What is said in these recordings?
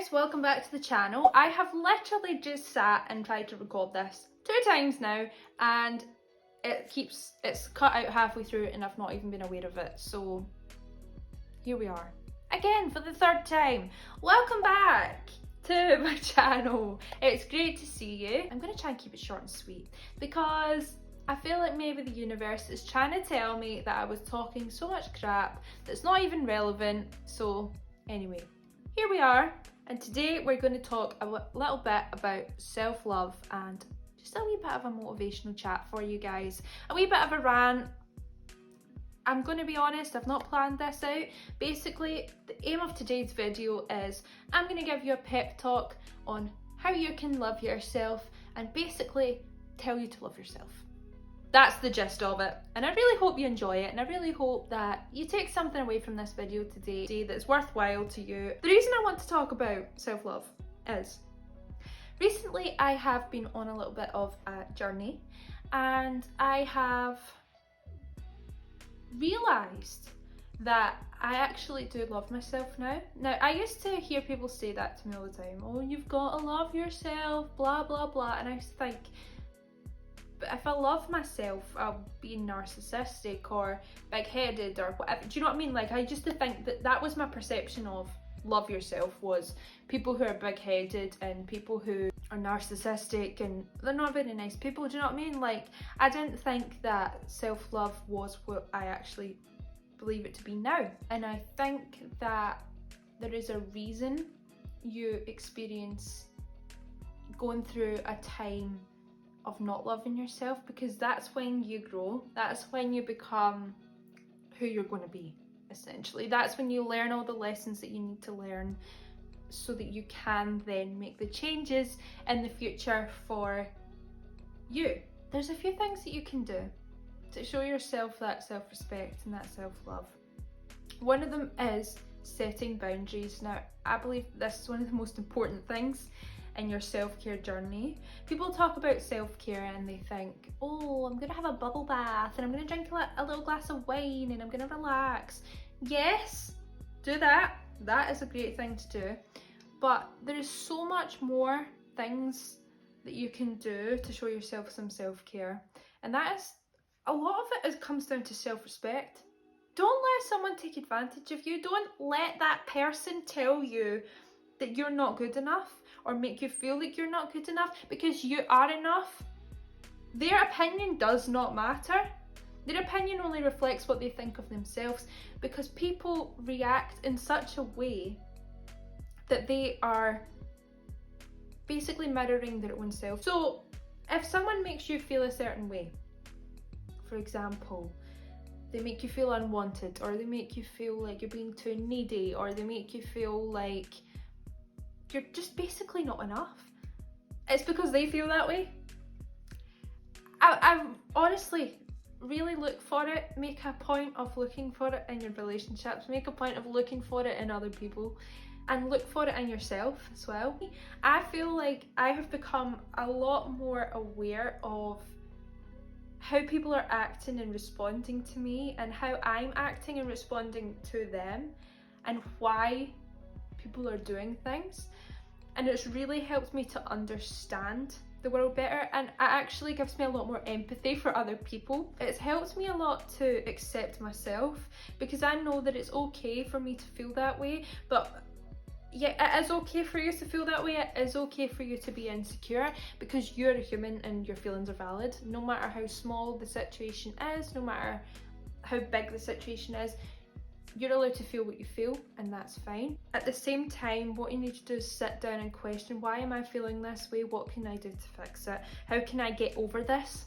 guys, welcome back to the channel. I have literally just sat and tried to record this 2 times now and it's cut out halfway through and I've not even been aware of it. So here we are again for the 3rd time. Welcome back to my channel. It's great to see you. I'm gonna try and keep it short and sweet because I feel like maybe the universe is trying to tell me that I was talking so much crap that's not even relevant. So anyway, here we are, and today we're going to talk a little bit about self-love and just a wee bit of a motivational chat for you guys. A wee bit of a rant. I'm going to be honest, I've not planned this out. Basically, the aim of today's video is I'm going to give you a pep talk on how you can love yourself and basically tell you to love yourself. That's the gist of it, and I really hope you enjoy it, and I really hope that you take something away from this video today that's worthwhile to you. The reason I want to talk about self-love is recently I have been on a little bit of a journey and I have realised that I actually do love myself now. Now, I used to hear people say that to me all the time, oh, you've got to love yourself, blah blah blah, and I used to think, but if I love myself, I'll be narcissistic or big-headed or whatever. Do you know what I mean? Like, I used to think that that was my perception of love yourself, was people who are big-headed and people who are narcissistic and they're not very nice people. Do you know what I mean? Like, I didn't think that self-love was what I actually believe it to be now. And I think that there is a reason you experience going through a time of not loving yourself, because that's when you grow, that's when you become who you're going to be, essentially. That's when you learn all the lessons that you need to learn so that you can then make the changes in the future for you. There's a few things that you can do to show yourself that self-respect and that self-love. One of them is setting boundaries. Now, I believe this is one of the most important things in your self-care journey. People talk about self-care and they think, oh, I'm gonna have a bubble bath and I'm gonna drink a little glass of wine and I'm gonna relax. Yes, do that. That is a great thing to do. But there is so much more things that you can do to show yourself some self-care. And that is, a lot of it comes down to self-respect. Don't let someone take advantage of you. Don't let that person tell you that you're not good enough or make you feel like you're not good enough, because you are enough. Their opinion does not matter. Their opinion only reflects what they think of themselves, because people react in such a way that they are basically mirroring their own self. So if someone makes you feel a certain way, for example, they make you feel unwanted, or they make you feel like you're being too needy, or they make you feel like you're just basically not enough, it's because they feel that way. I honestly really look for it. Make a point of looking for it in your relationships. Make a point of looking for it in other people, and look for it in yourself as well. I feel like I have become a lot more aware of how people are acting and responding to me, and how I'm acting and responding to them, and why people are doing things. And it's really helped me to understand the world better, and it actually gives me a lot more empathy for other people. It's helped me a lot to accept myself, because I know that it's okay for me to feel that way. But yeah, it is okay for you to feel that way. It is okay for you to be insecure, because you're a human and your feelings are valid. No matter how small the situation is, no matter how big the situation is, you're allowed to feel what you feel, and that's fine. At the same time, what you need to do is sit down and question, why am I feeling this way? What can I do to fix it? How can I get over this?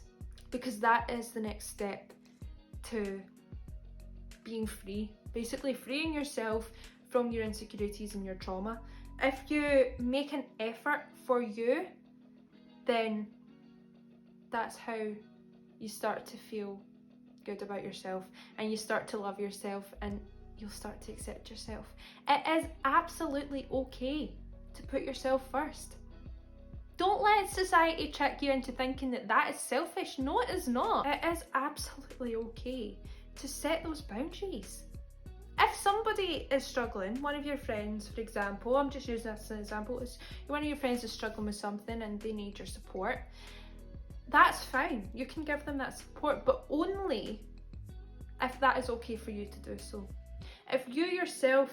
Because that is the next step to being free. Basically freeing yourself from your insecurities and your trauma. If you make an effort for you, then that's how you start to feel good about yourself, and you start to love yourself, and you'll start to accept yourself. It is absolutely okay to put yourself first. Don't let society trick you into thinking that that is selfish. No, it is not. It is absolutely okay to set those boundaries. If somebody is struggling, one of your friends, for example, I'm just using this as an example, is one of your friends is struggling with something and they need your support, that's fine. You can give them that support, but only if that is okay for you to do so. If you yourself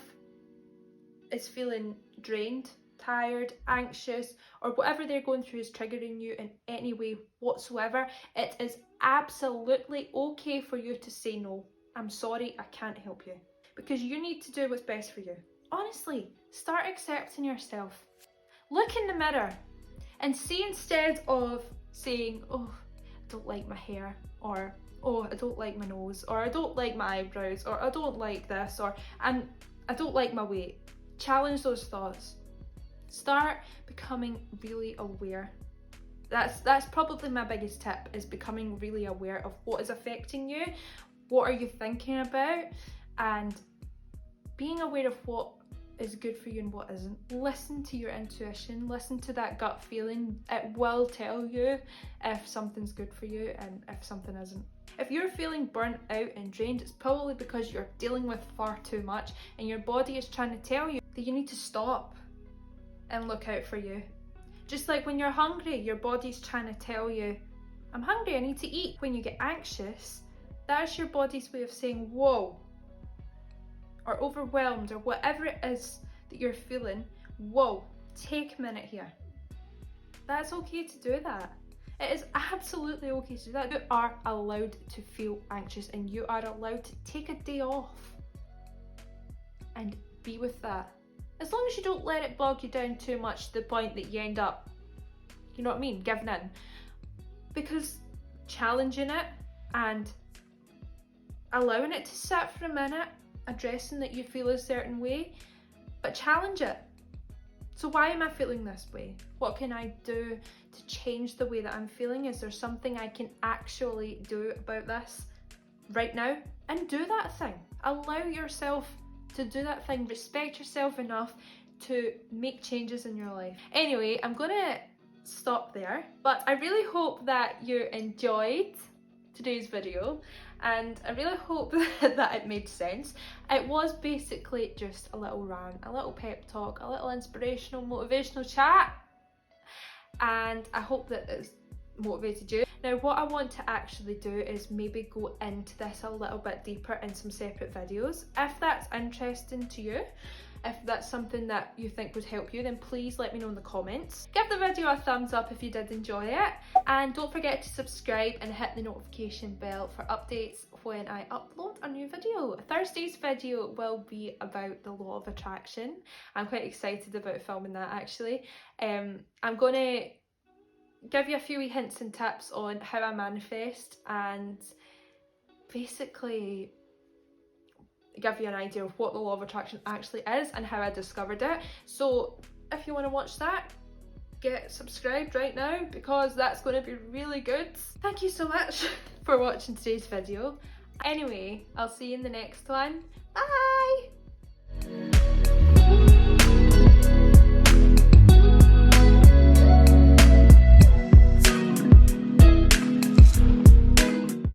is feeling drained, tired, anxious, or whatever they're going through is triggering you in any way whatsoever, it is absolutely okay for you to say no. I'm sorry, I can't help you. Because you need to do what's best for you. Honestly, start accepting yourself. Look in the mirror and see, instead of saying, oh, I don't like my hair, or oh, I don't like my nose, or I don't like my eyebrows, or I don't like this, or I don't like my weight. Challenge those thoughts. Start becoming really aware. That's probably my biggest tip, is becoming really aware of what is affecting you, what are you thinking about, and being aware of what is good for you and what isn't. Listen to your intuition, listen to that gut feeling. It will tell you if something's good for you and if something isn't. If you're feeling burnt out and drained, it's probably because you're dealing with far too much and your body is trying to tell you that you need to stop and look out for you. Just like when you're hungry, your body's trying to tell you, I'm hungry, I need to eat. When you get anxious, that's your body's way of saying, whoa, or overwhelmed, or whatever it is that you're feeling, whoa, take a minute here. That's okay to do that. It is absolutely okay to do that. You are allowed to feel anxious and you are allowed to take a day off and be with that. As long as you don't let it bog you down too much to the point that you end up, you know what I mean, giving in. Because challenging it and allowing it to sit for a minute, addressing that you feel a certain way, but challenge it. So why am I feeling this way? What can I do to change the way that I'm feeling? Is there something I can actually do about this right now? And do that thing. Allow yourself to do that thing. Respect yourself enough to make changes in your life. Anyway, I'm gonna stop there, but I really hope that you enjoyed today's video, and I really hope that it made sense. It was basically just a little rant, a little pep talk, a little inspirational, motivational chat, and I hope that it's motivated you. Now what I want to actually do is maybe go into this a little bit deeper in some separate videos. If that's interesting to you, if that's something that you think would help you, then please let me know in the comments. Give the video a thumbs up if you did enjoy it, and don't forget to subscribe and hit the notification bell for updates when I upload a new video. Thursday's video will be about the law of attraction. I'm quite excited about filming that actually. I'm gonna give you a few wee hints and tips on how I manifest, and basically give you an idea of what the law of attraction actually is and how I discovered it. So if you want to watch that, get subscribed right now, because that's going to be really good. Thank you so much for watching today's video. Anyway, I'll see you in the next one. Bye!